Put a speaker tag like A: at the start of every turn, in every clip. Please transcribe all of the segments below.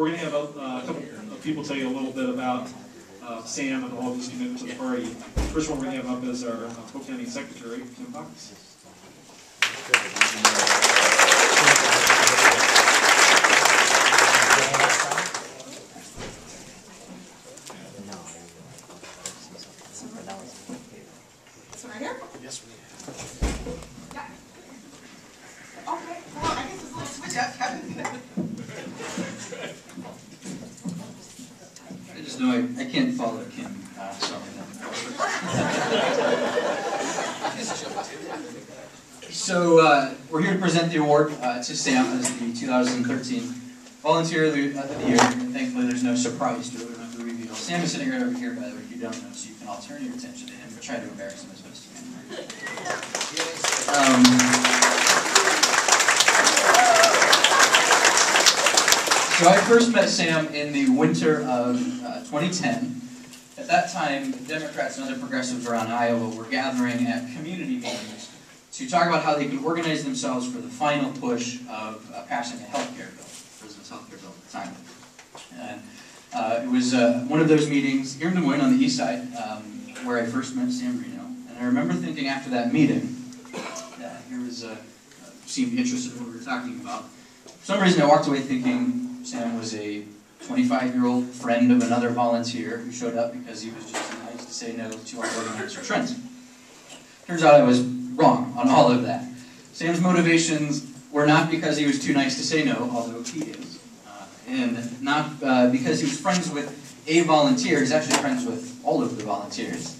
A: we're going to have a couple of people tell you a little bit about Sam and all of his commitment to the party. The first one we're going to have up is our Polk County Secretary, Tim Fox.
B: So right here?
A: Yes, we
B: Yeah. Okay, well, I guess it's a little switch up, Kevin.
C: I just know I can't follow Kim, so we're here to present the award to Sam as the 2013 Volunteer of the Year, and thankfully there's no surprise to it. We don't have to reveal. Sam is sitting right over here, by the way, if you don't know, so you can all turn your attention to him and try to embarrass him as best you can. So I first met Sam in the winter of 2010. At that time, Democrats and other progressives around Iowa were gathering at community meetings to talk about how they could organize themselves for the final push of passing a health care bill, the president's health care bill at the time. And it was one of those meetings here in Des Moines on the east side where I first met Sam Reno. And I remember thinking after that meeting that he seemed interested in what we were talking about. For some reason I walked away thinking Sam was a 25-year-old friend of another volunteer who showed up because he was just too nice to say no to our organizer friends. Turns out I was wrong on all of that. Sam's motivations were not because he was too nice to say no, although he is, and not because he was friends with a volunteer. He's actually friends with all of the volunteers.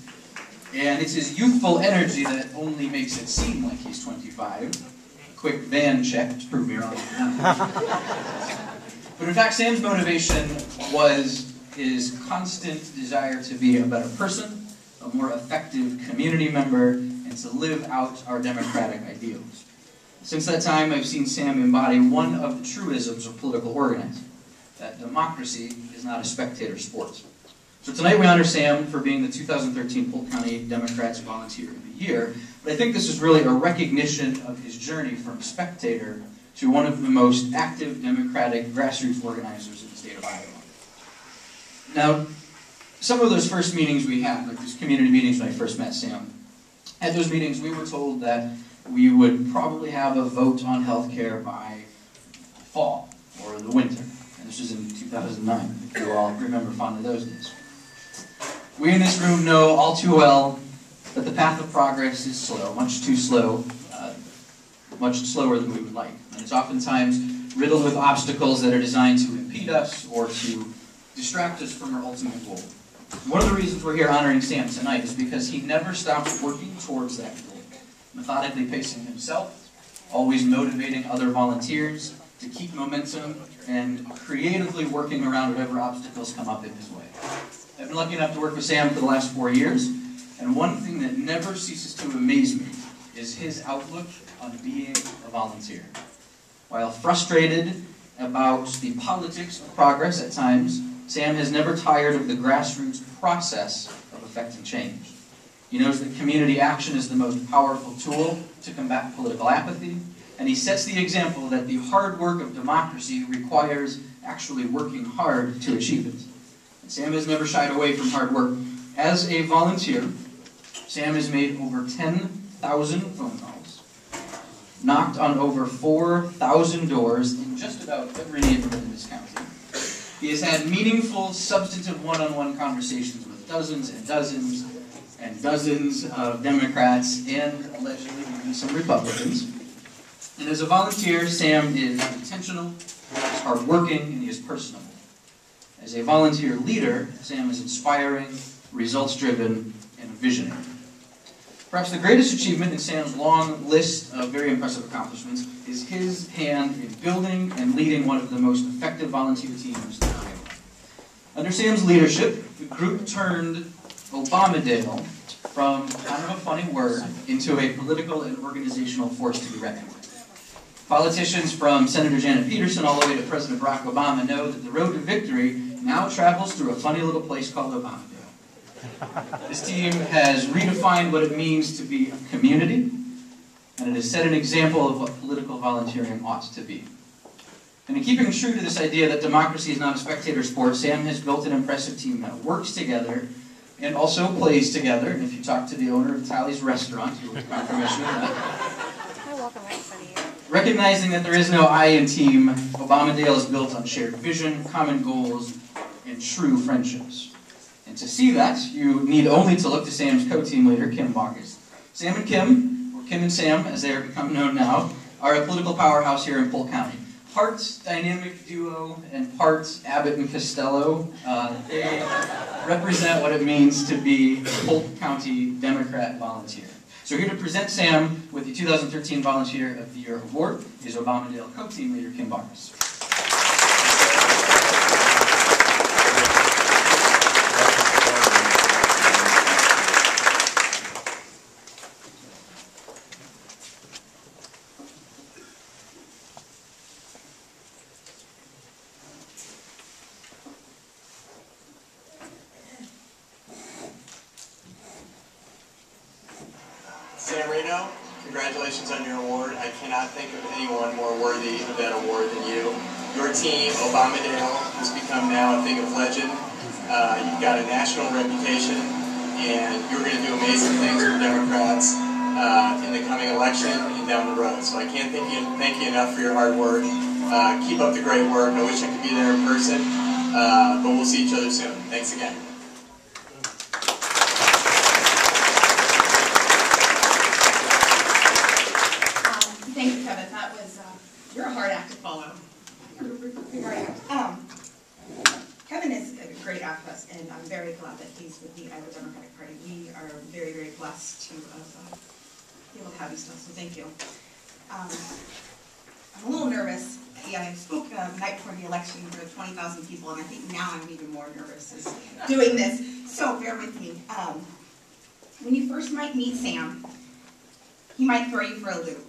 C: And it's his youthful energy that only makes it seem like he's 25. A quick van check to prove me wrong. But in fact, Sam's motivation was his constant desire to be a better person, a more effective community member, and to live out our democratic ideals. Since that time, I've seen Sam embody one of the truisms of political organizing, that democracy is not a spectator sport. So tonight we honor Sam for being the 2013 Polk County Democrats Volunteer of the Year, but I think this is really a recognition of his journey from spectator to one of the most active democratic grassroots organizers in the state of Iowa. Now, some of those first meetings we had, like these community meetings when I first met Sam, at those meetings we were told that we would probably have a vote on health care by fall or the winter. And this was in 2009, if you all remember fondly those days. We in this room know all too well that the path of progress is slow, much too slow, much slower than we would like. And it's oftentimes riddled with obstacles that are designed to impede us or to distract us from our ultimate goal. One of the reasons we're here honoring Sam tonight is because he never stops working towards that goal, methodically pacing himself, always motivating other volunteers to keep momentum, and creatively working around whatever obstacles come up in his way. I've been lucky enough to work with Sam for the last 4 years, and one thing that never ceases to amaze me is his outlook on being a volunteer. While frustrated about the politics of progress at times, Sam has never tired of the grassroots process of effecting change. He knows that community action is the most powerful tool to combat political apathy, and he sets the example that the hard work of democracy requires actually working hard to achieve it. And Sam has never shied away from hard work. As a volunteer, Sam has made over 10,000 phone calls, knocked on over 4,000 doors in just about every neighborhood in this county. He has had meaningful, substantive one-on-one conversations with dozens and dozens and dozens of Democrats and allegedly even some Republicans. And as a volunteer, Sam is intentional, he is hardworking, and he is personable. As a volunteer leader, Sam is inspiring, results-driven, and visionary. Perhaps the greatest achievement in Sam's long list of very impressive accomplishments is his hand in building and leading one of the most effective volunteer teams in Iowa. Under Sam's leadership, the group turned Obamedale from kind of a funny word into a political and organizational force to be reckoned with. Politicians from Senator Janet Peterson all the way to President Barack Obama know that the road to victory now travels through a funny little place called Obamedale. This team has redefined what it means to be a community, and it has set an example of what political volunteering ought to be. And in keeping true to this idea that democracy is not a spectator sport, Sam has built an impressive team that works together and also plays together. And if you talk to the owner of Tally's restaurant, you will confirmation of that. Recognizing that there is no I in team, Obamedale is built on shared vision, common goals, and true friendships. And to see that, you need only to look to Sam's co-team leader, Kim August. Sam and Kim, or Kim and Sam, as they are become known now, are a political powerhouse here in Polk County. Part dynamic duo and part Abbott and Costello. They represent what it means to be a Polk County Democrat volunteer. So here to present Sam with the 2013 Volunteer of the Year Award is Obamedale co-team leader Kim August.
D: Sam Reno, congratulations on your award. I cannot think of anyone more worthy of that award than you. Your team, Obamedale, has become now a thing of legend. You've got a national reputation, and you're going to do amazing things for Democrats in the coming election and down the road. So I can't thank you enough for your hard work. Keep up the great work. I wish I could be there in person, but we'll see each other soon. Thanks again.
B: Thank you, Kevin. That was, you're a hard act to follow. Kevin is a great activist, and I'm very glad that he's with the Iowa Democratic Party. We are very, very blessed to be able to have you still, so thank you. I'm a little nervous. Yeah, I spoke the night before the election for 20,000 people, and I think now I'm even more nervous as doing this, so bear with me. When you first might meet Sam, he might throw you for a loop.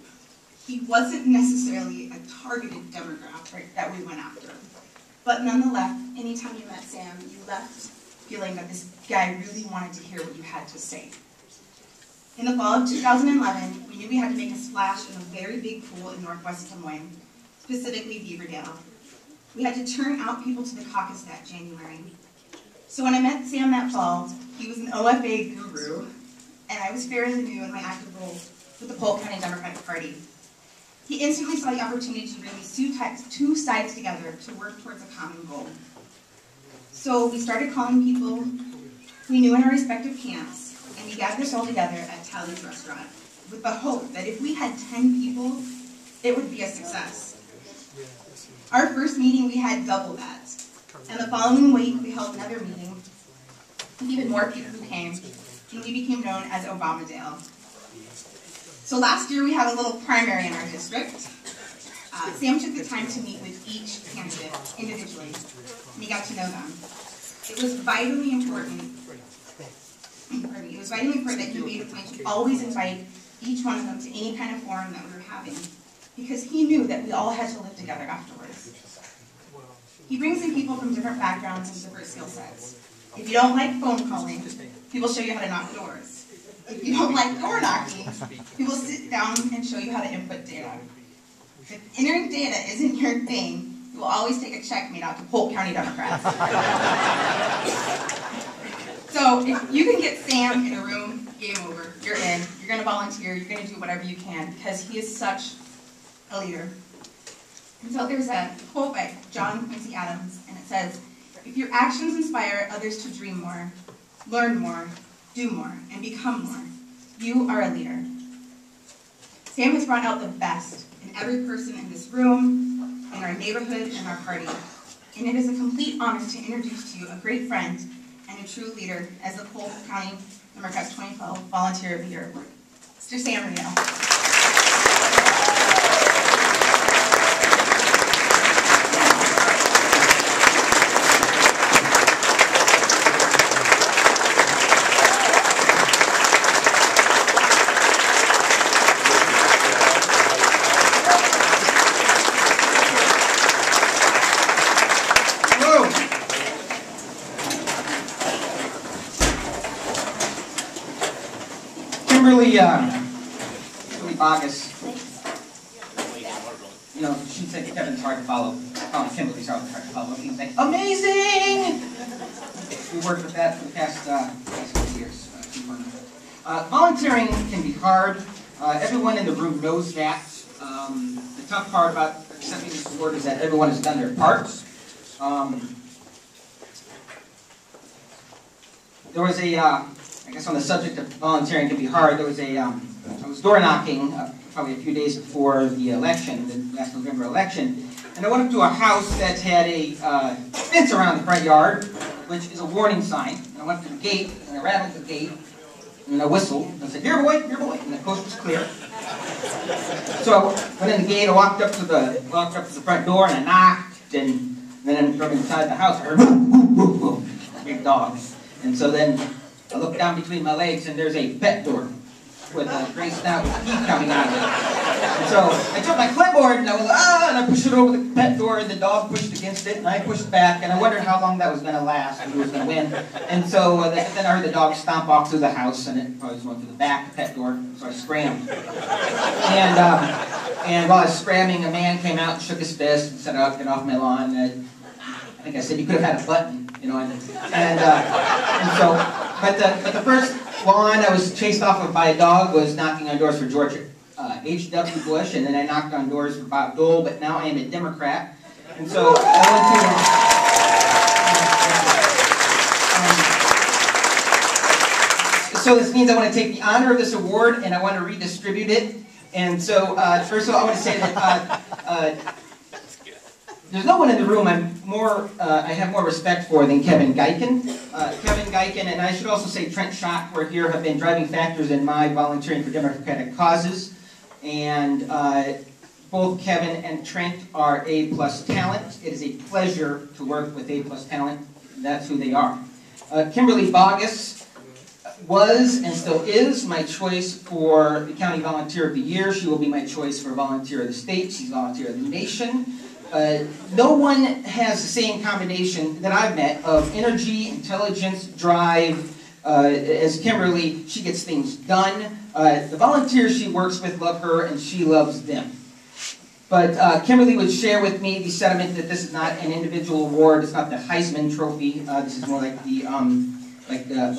B: He wasn't necessarily a targeted demographic that we went after. But nonetheless, anytime you met Sam, you left feeling that this guy really wanted to hear what you had to say. In the fall of 2011, we knew we had to make a splash in a very big pool in northwest Des Moines, specifically Beaverdale. We had to turn out people to the caucus that January. So when I met Sam that fall, he was an OFA guru, and I was fairly new in my active role with the Polk County Democratic Party. He instantly saw the opportunity to bring these two sides together to work towards a common goal. So we started calling people we knew in our respective camps, and we gathered us all together at Tally's restaurant with the hope that if we had 10 people, it would be a success. Our first meeting, we had double that. And the following week, we held another meeting with even more people who came, and we became known as Obamedale. So last year we had a little primary in our district. Sam took the time to meet with each candidate individually, and he got to know them. It was vitally important, that he made a point to always invite each one of them to any kind of forum that we were having, because he knew that we all had to live together afterwards. He brings in people from different backgrounds and different skill sets. If you don't like phone calling, he will show you how to knock doors. If you don't like door knocking, he will sit down and show you how to input data. If entering data isn't your thing, he will always take a check made out to Polk County Democrats. So if you can get Sam in a room, game over. You're in. You're going to volunteer. You're going to do whatever you can, because he is such a leader. And so there's a quote by John Quincy Adams, and it says, "If your actions inspire others to dream more, learn more, do more, and become more, you are a leader." Sam has brought out the best in every person in this room, in our neighborhood, and our party. And it is a complete honor to introduce to you a great friend and a true leader as the Polk County Democrats 2012 Volunteer of the Year Award, Mr. Sam Reno.
C: Kimberly Bogus, you know, she said Kevin's hard to follow.
E: Kimberly, sorry, looking like, amazing! We worked with that for the past couple years. Volunteering can be hard. Everyone in the room knows that. The tough part about accepting this award is that everyone has done their parts. There was a, I guess on the subject of volunteering can be hard, there was a, I was door knocking probably a few days before the election, the last November election, and I went up to a house that had a fence around the front yard, which is a warning sign. And I went up to the gate, and I rattled the gate, and I whistled, and I said, here boy, and the coast was clear. So I went in the gate, I walked up to the front door, and I knocked, and then from inside the house, I heard, woo, woo, woo, woo, big dog. And so then I looked down between my legs, and there's a pet door with a gray snout with teeth coming out of it. And so I took my clipboard, and I was, and I pushed it over the pet door, and the dog pushed against it, and I pushed back, and I wondered how long that was going to last, and who was going to win. And so then I heard the dog stomp off through the house, and it probably was going through the back, the pet door, so I scrammed. And while I was scramming, a man came out and shook his fist and said, "Oh, get off my lawn." And I think I said, "You could have had a button," you know. And so, but the first lawn I was chased off of by a dog was knocking on doors for George H.W. Bush, and then I knocked on doors for Bob Dole, but now I am a Democrat. And so I went to, so this means I want to take the honor of this award and I want to redistribute it. And so, first of all, I want to say that there's no one in the room I have more respect for than Kevin Geiken. Kevin Geiken, and I should also say Trent Schott, who are here, have been driving factors in my volunteering for democratic causes. And both Kevin and Trent are A-plus talent. It is a pleasure to work with A-plus talent. That's who they are. Kimberly Bogus was and still is my choice for the County Volunteer of the Year. She will be my choice for Volunteer of the State. She's Volunteer of the Nation. No one has the same combination that I've met of energy, intelligence, drive. As Kimberly, she gets things done. The volunteers she works with love her and she loves them. But Kimberly would share with me the sentiment that this is not an individual award. It's not the Heisman Trophy. This is more like the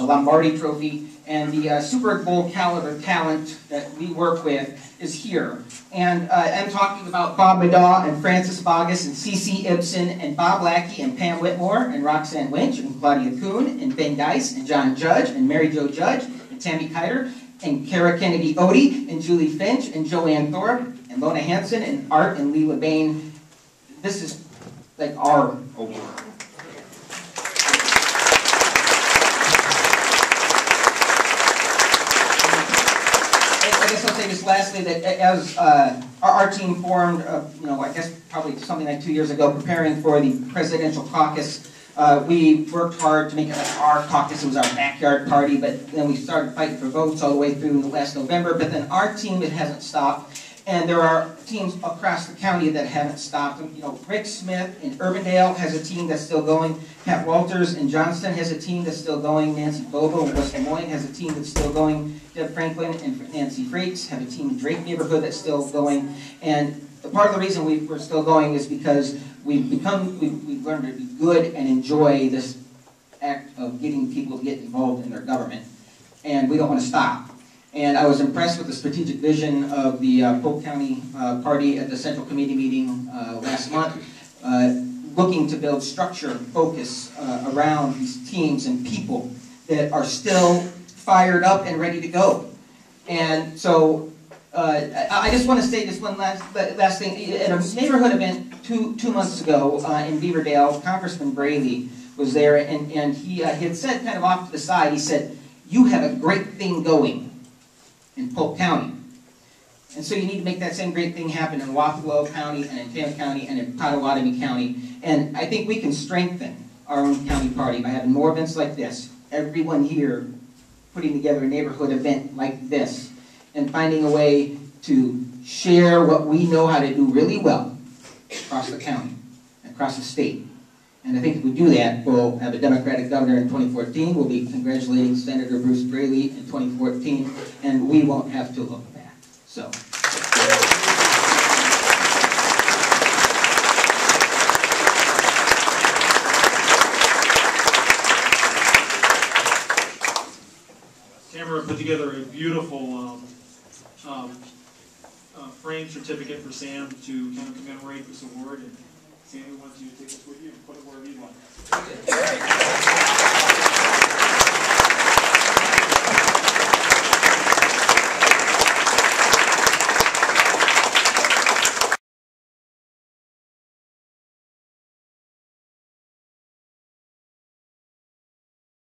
E: Lombardi Trophy. And the Super Bowl caliber talent that we work with is here. And I'm talking about Bob Madaw and Francis Bogus and C.C. Ibsen and Bob Lackey and Pam Whitmore and Roxanne Winch and Claudia Kuhn and Ben Dice and John Judge and Mary Jo Judge and Tammy Kiter and Kara Kennedy Odie and Julie Finch and Joanne Thorpe and Lona Hansen and Art and Leela Bain. This is like our award. I guess I'll say this lastly, that as our team formed, I guess probably something like 2 years ago, preparing for the presidential caucus, we worked hard to make it like our caucus. It was our backyard party, but then we started fighting for votes all the way through last November. But then our team, it hasn't stopped. And there are teams across the county that haven't stopped. Rick Smith in Urbandale has a team that's still going. Pat Walters in Johnston has a team that's still going. Nancy Bobo in West Des Moines has a team that's still going. Deb Franklin and Nancy Frakes have a team in Drake neighborhood that's still going. And part of the reason we're still going is because we've learned to be good and enjoy this act of getting people to get involved in their government. And we don't want to stop. And I was impressed with the strategic vision of the Polk County Party at the Central Committee meeting last month, looking to build structure and focus around these teams and people that are still fired up and ready to go. And so I just want to say this one last thing. At a neighborhood event two months ago in Beaverdale, Congressman Braley was there, and he had said kind of off to the side, he said, "You have a great thing going in Polk County. And so you need to make that same great thing happen in Wapello County and in Tama County and in Potawatomi County." And I think we can strengthen our own county party by having more events like this. Everyone here putting together a neighborhood event like this and finding a way to share what we know how to do really well across the county, across the state. And I think if we do that, we'll have a Democratic governor in 2014. We'll be congratulating Senator Bruce Braley in 2014, and we won't have to look back. So.
A: we're going to put together a beautiful frame certificate for Sam to kind of commemorate this award. And Sam, we want you to take this with you and put it wherever you like.